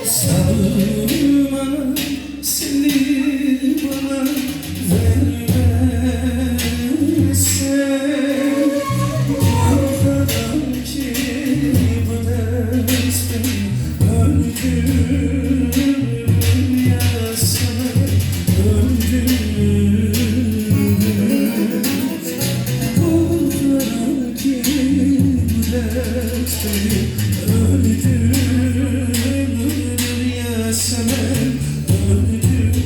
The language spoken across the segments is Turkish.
Sabrı bana, seni bana vermezsen korkarım ki bu dert beni öldürür ya sana öldürür. Korkarım ki bu dert beni öldürür ya sana öldürür.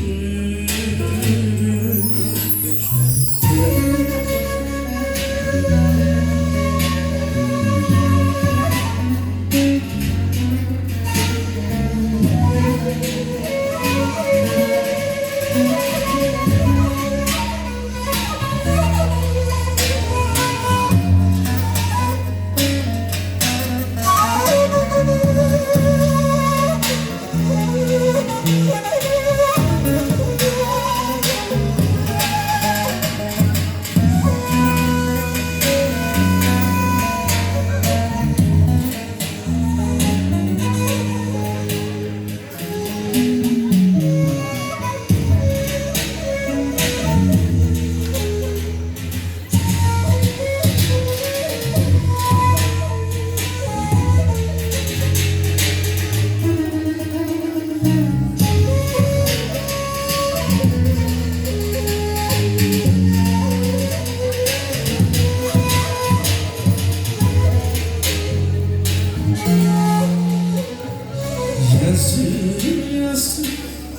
Yazır yazır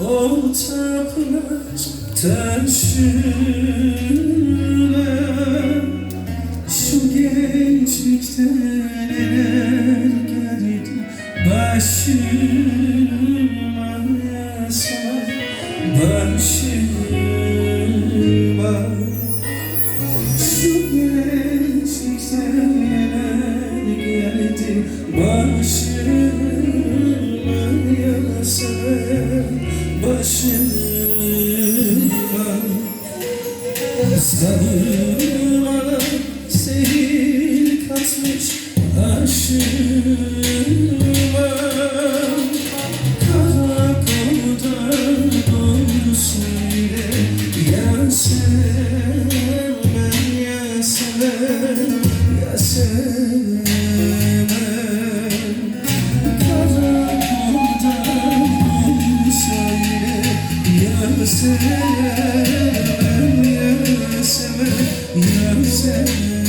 o tapınak taşına, şu gençlikte neler geldi başıma yazar başıma. Şu gençlikte neler geldi başıma başıma. Sanırım sehir katmış aşıma. Karakolda doğru söyle ya sevmem ya sevmem ya sevmem. Karakolda doğru söyle ya sevmem ya sevmem ya sevmem.